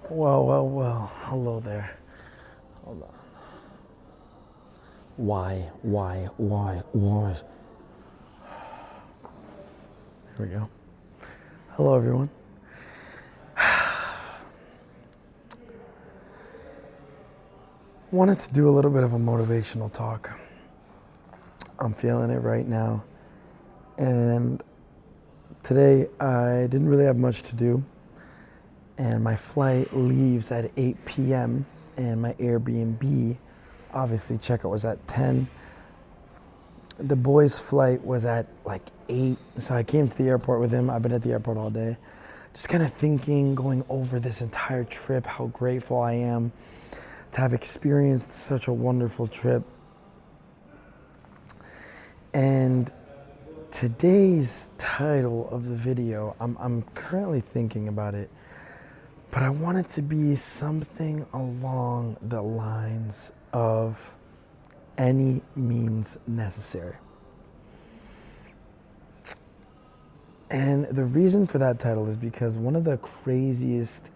Well, hello there. Hold on. Why? Here we go. Hello, everyone. Wanted to do a little bit of a motivational talk. I'm feeling it right now. And today I didn't really have much to do. And my flight leaves at 8 p.m. and my Airbnb, obviously checkout was at 10. The boy's flight was at like 8. So I came to the airport with him. I've been at the airport all day. Just kind of thinking, going over this entire trip, how grateful I am to have experienced such a wonderful trip. And today's title of the video, I'm currently thinking about it, but I want it to be something along the lines of any means necessary. And the reason for that title is because one of the craziest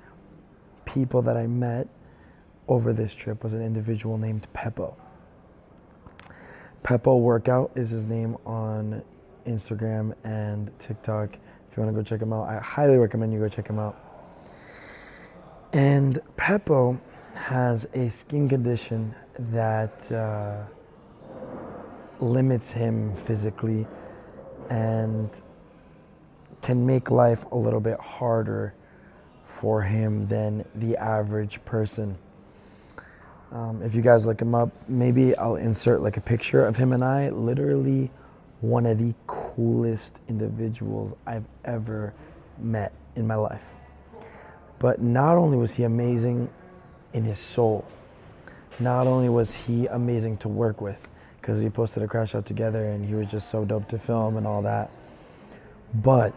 people that I met over this trip was an individual named PEPO. PEPO Workout is his name on Instagram and TikTok. If you want to go check him out, I highly recommend you go check him out. And PEPO has a skin condition that limits him physically and can make life a little bit harder for him than the average person. If you guys look him up, maybe I'll insert like a picture of him and I. Literally one of the coolest individuals I've ever met in my life. But not only was he amazing in his soul, not only was he amazing to work with, because we posted a crash out together and he was just so dope to film and all that, but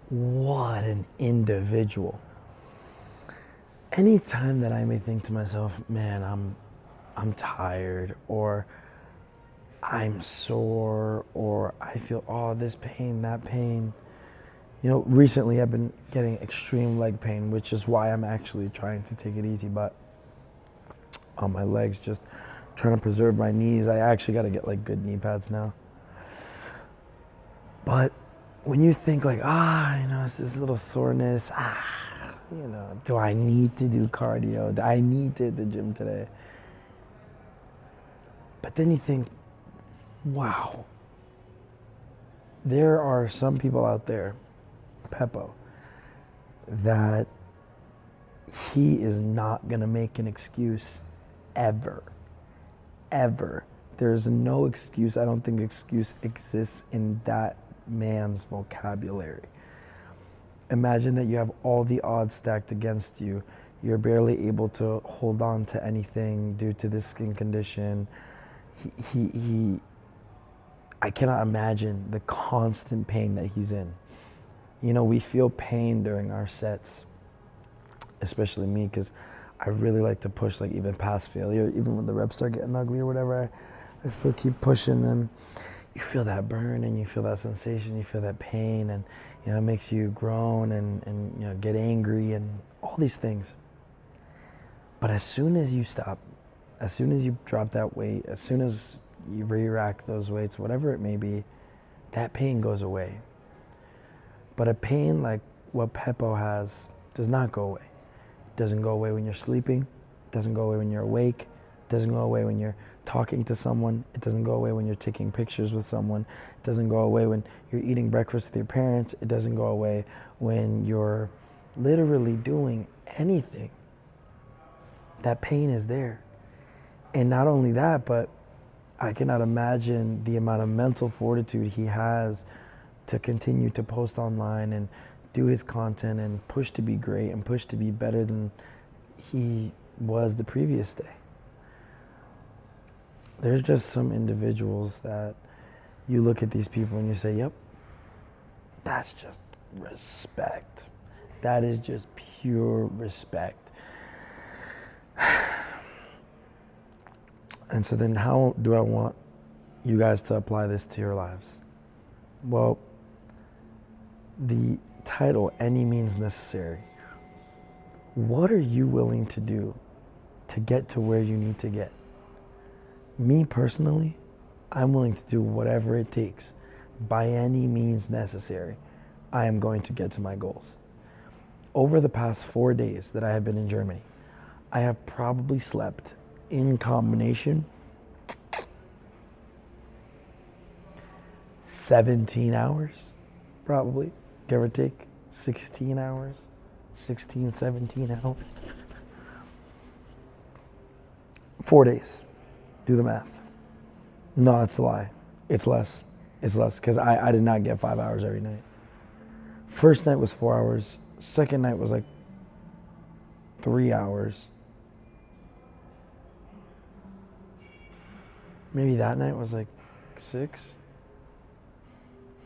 what an individual. Anytime that I may think to myself, man, I'm tired, or I'm sore, or I feel, oh, this pain, that pain. You know, recently I've been getting extreme leg pain, which is why I'm actually trying to take it easy, but on my legs, just trying to preserve my knees. I actually got to get like good knee pads now. But when you think like, it's this little soreness, do I need to do cardio? Do I need to hit the gym today? But then you think, wow, there are some people out there, PEPO, that he is not gonna make an excuse ever. There's no excuse. I don't think excuse exists in that man's vocabulary. Imagine that you have all the odds stacked against you. You're barely able to hold on to anything due to this skin condition. I cannot imagine the constant pain that he's in. You know, we feel pain during our sets, especially me, because I really like to push like even past failure. Even when the reps start getting ugly or whatever, I still keep pushing, and you feel that burn and you feel that sensation, you feel that pain, and it makes you groan and get angry and all these things. But as soon as you stop, as soon as you drop that weight, as soon as you re-rack those weights, whatever it may be, that pain goes away. But a pain like what PEPO has does not go away. It doesn't go away when you're sleeping. It doesn't go away when you're awake. It doesn't go away when you're talking to someone. It doesn't go away when you're taking pictures with someone. It doesn't go away when you're eating breakfast with your parents. It doesn't go away when you're literally doing anything. That pain is there. And not only that, but I cannot imagine the amount of mental fortitude he has to continue to post online and do his content and push to be great and push to be better than he was the previous day. There's just some individuals that you look at these people and you say, yep, that's just respect. That is just pure respect. And so then how do I want you guys to apply this to your lives? Well, the title, Any Means Necessary, What are you willing to do to get to where you need to get? Me personally, I'm willing to do whatever it takes, by any means necessary. I am going to get to my goals. Over the past 4 days that I have been in Germany, I have probably slept in combination 17 hours, probably, give or take 16 hours, 16, 17 hours. 4 days, do the math. No, it's a lie. It's less, because I did not get 5 hours every night. First night was 4 hours, second night was like 3 hours. Maybe that night was like 6.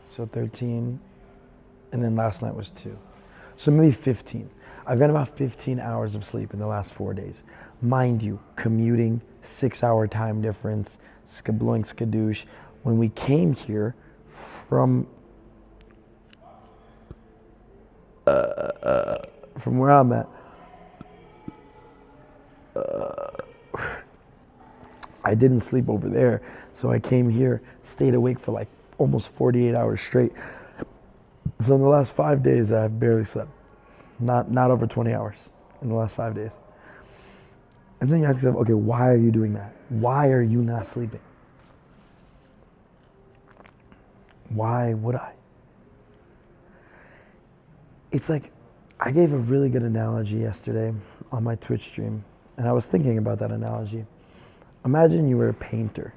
So 13. And then last night was 2. So maybe 15. I've got about 15 hours of sleep in the last 4 days. Mind you, commuting, 6-hour time difference, skabloink skadoosh. When we came here from where I'm at, I didn't sleep over there, so I came here, stayed awake for like almost 48 hours straight. So in the last 5 days, I've barely slept. Not over 20 hours in the last 5 days. And then you ask yourself, okay, why are you doing that? Why are you not sleeping? Why would I? It's like, I gave a really good analogy yesterday on my Twitch stream, and I was thinking about that analogy. Imagine you were a painter,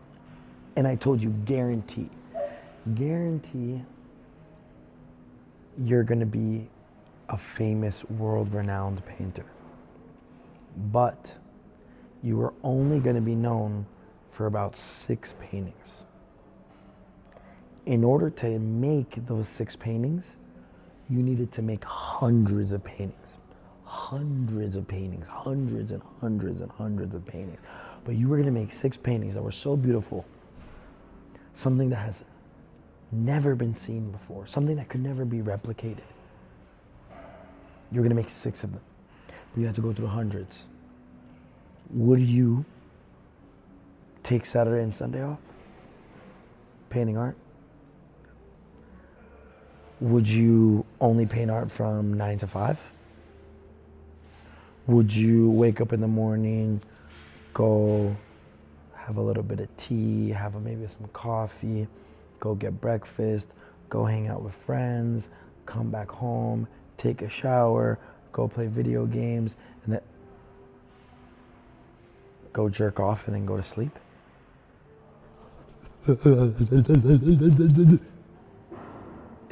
and I told you, guarantee you're gonna be a famous, world-renowned painter. But you are only gonna be known for about 6 paintings. In order to make those 6 paintings, you needed to make hundreds of paintings. Hundreds and hundreds and hundreds of paintings. But you were gonna make 6 paintings that were so beautiful, something that has never been seen before, something that could never be replicated. You're gonna make 6 of them, but you have to go through hundreds. Would you take Saturday and Sunday off painting art? Would you only paint art from 9 to 5? Would you wake up in the morning, go have a little bit of tea, have maybe some coffee, go get breakfast, go hang out with friends, come back home, take a shower, go play video games, and then go jerk off and then go to sleep? Is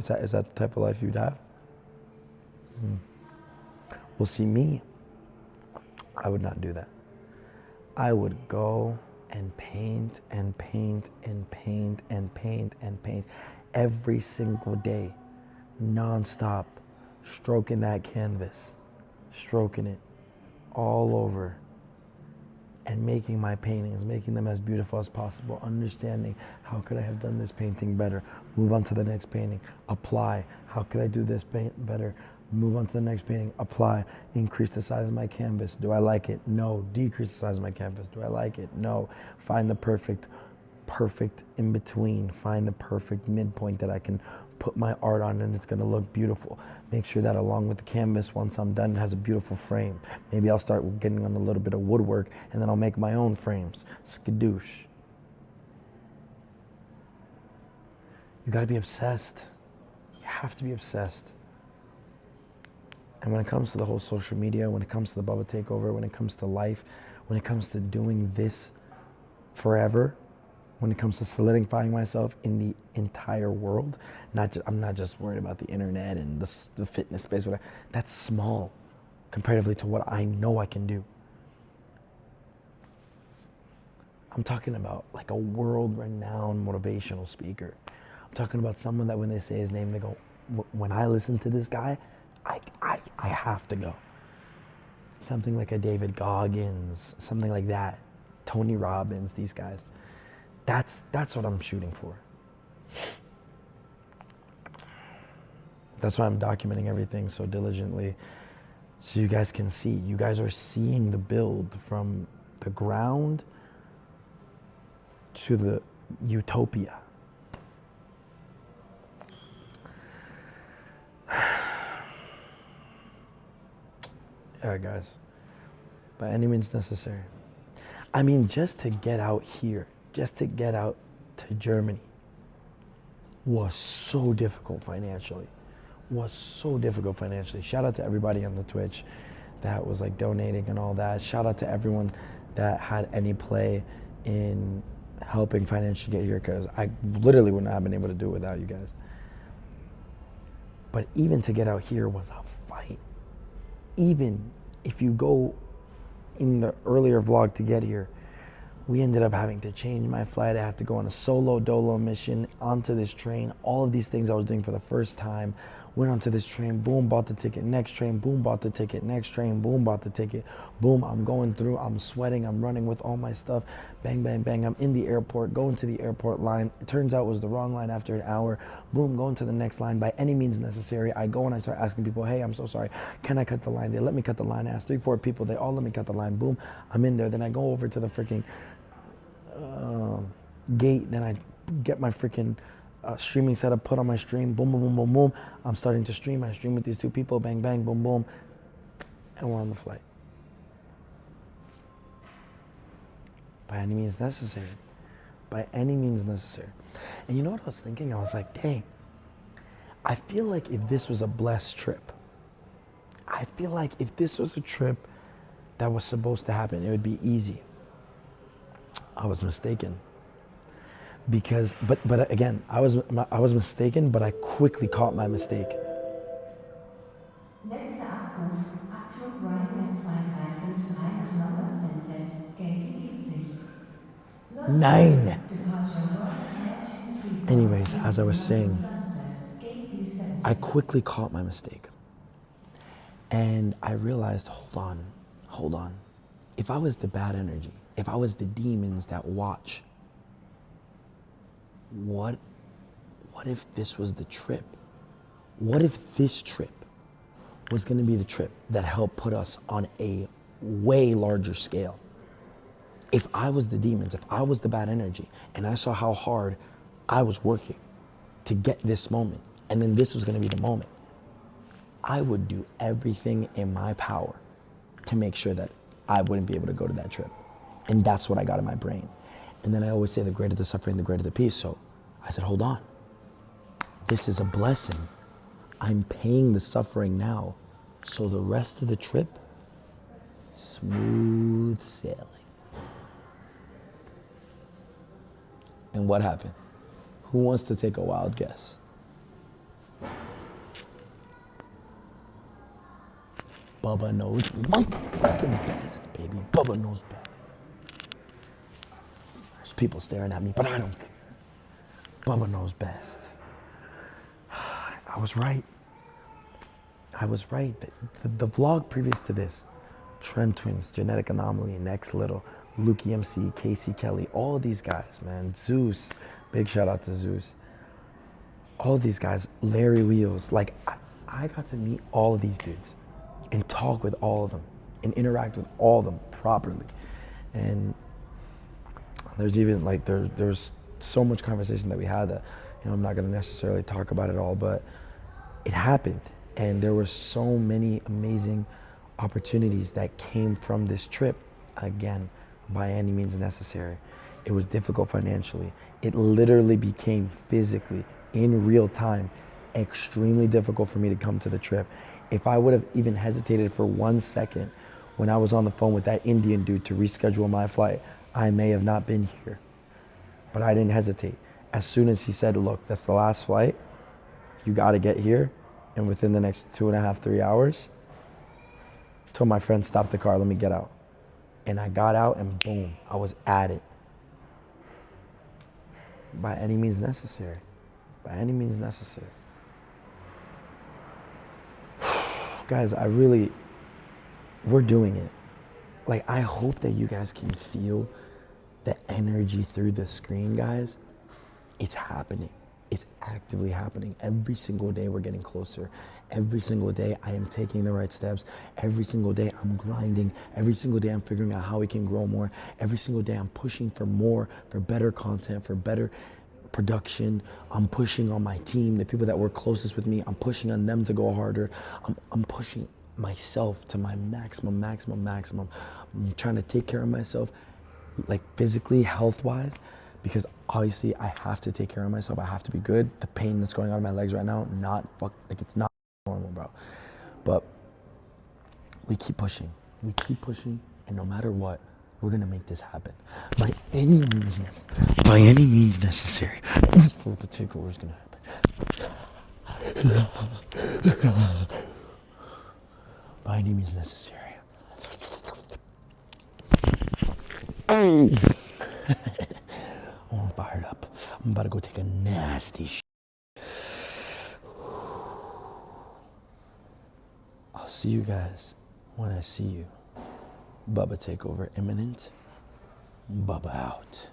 that the type of life you'd have? Well, see, me, I would not do that. I would go and paint and paint and paint and paint and paint every single day, nonstop, stroking that canvas, stroking it all over, and making my paintings, making them as beautiful as possible, understanding how could I have done this painting better, move on to the next painting, apply, how could I do this better, move on to the next painting, apply, increase the size of my canvas, do I like it? No. Decrease the size of my canvas, do I like it? No. Find the perfect in between, find the perfect midpoint that I can put my art on and it's gonna look beautiful. Make sure that along with the canvas, once I'm done, it has a beautiful frame. Maybe I'll start getting on a little bit of woodwork and then I'll make my own frames. Skadoosh. You gotta be obsessed. You have to be obsessed. And when it comes to the whole social media, when it comes to the Bubba Takeover, when it comes to life, when it comes to doing this forever, when it comes to solidifying myself in the entire world, I'm not just worried about the internet and the fitness space, whatever. That's small comparatively to what I know I can do. I'm talking about like a world-renowned motivational speaker. I'm talking about someone that when they say his name, they go, when I listen to this guy, I have to go. Something like a David Goggins, something like that. Tony Robbins, these guys. That's what I'm shooting for. That's why I'm documenting everything so diligently, So you guys can see, you guys are seeing the build from the ground to the utopia. Yeah, guys, by any means necessary. I mean, just to get out here, just to get out to Germany was so difficult financially. Shout out to everybody on the Twitch that was like donating and all that. Shout out to everyone that had any play in helping financially get here, because I literally would not have been able to do it without you guys. But even to get out here was a fight. Even if you go in the earlier vlog to get here, we ended up having to change my flight. I had to go on a solo dolo mission onto this train. All of these things I was doing for the first time. Went onto this train, boom, bought the ticket. Next train, boom, bought the ticket. Next train, boom, bought the ticket. Boom, I'm going through, I'm sweating, I'm running with all my stuff. Bang, bang, bang, I'm in the airport, going to the airport line. It turns out it was the wrong line after an hour. Boom, going to the next line by any means necessary. I go and I start asking people, hey, I'm so sorry, can I cut the line? They let me cut the line. I asked 3-4 people, they all let me cut the line. Boom, I'm in there. Then I go over to the freaking gate. Then I get my freaking streaming setup, put on my stream, boom, boom, boom, boom, boom. I'm starting to stream. I stream with these 2 people, bang, bang, boom, boom, and we're on the flight. By any means necessary. By any means necessary. And you know what I was thinking? I was like, dang, I feel like if this was a blessed trip, I feel like if this was a trip that was supposed to happen, it would be easy. I was mistaken. Because, but again, I was mistaken, but I quickly caught my mistake. Letzter Abruf, Abflug Ryanair 2353 nach London Stansted, Gate 70. 9. Departure Ryanair 234. Anyways, as I was saying, Stansted, Gate 270. I quickly caught my mistake. And I realized, hold on. If I was the bad energy, if I was the demons that watch, what if this was the trip? What if this trip was going to be the trip that helped put us on a way larger scale? If I was the demons, if I was the bad energy, and I saw how hard I was working to get this moment, and then this was going to be the moment, I would do everything in my power to make sure that I wouldn't be able to go to that trip. And that's what I got in my brain. And then I always say the greater the suffering, the greater the peace. So I said, hold on. This is a blessing. I'm paying the suffering now. So the rest of the trip, smooth sailing. And what happened? Who wants to take a wild guess? Baba knows motherfucking best, baby. Baba knows best. There's people staring at me, but I don't care. Baba knows best. I was right. The vlog previous to this, Trend Twins, Genetic Anomaly, Next Little, Luke MC, Casey Kelly, all of these guys, man. Zeus, big shout out to Zeus. All of these guys, Larry Wheels, like I got to meet all of these dudes and talk with all of them and interact with all of them properly. And there's even like, there's so much conversation that we had that, you know, I'm not gonna necessarily talk about it all, but it happened. And there were so many amazing opportunities that came from this trip. Again, by any means necessary. It was difficult financially. It literally became physically, in real time, extremely difficult for me to come to the trip. If I would have even hesitated for 1 second when I was on the phone with that Indian dude to reschedule my flight, I may have not been here. But I didn't hesitate. As soon as he said, look, that's the last flight, you gotta get here, and within the next 2.5, 3 hours, told my friend, stop the car, let me get out. And I got out and boom, I was at it. By any means necessary. By any means necessary. Guys, we're doing it. Like, I hope that you guys can feel the energy through the screen, guys. It's happening. It's actively happening. Every single day we're getting closer. Every single day I am taking the right steps. Every single day I'm grinding. Every single day I'm figuring out how we can grow more. Every single day I'm pushing for more, for better content, for better production. I'm pushing on my team, the people that work closest with me. I'm pushing on them to go harder. I'm pushing myself to my maximum. I'm trying to take care of myself, like physically, health-wise, because obviously I have to take care of myself. I have to be good. The pain that's going on in my legs right now, it's not normal, bro. But we keep pushing, and no matter what, we're gonna make this happen by any means necessary. This is what the takeover is gonna happen. By any means necessary. I'm fired up. I'm about to go take a nasty I'll see you guys when I see you. Baba takeover imminent. Baba out.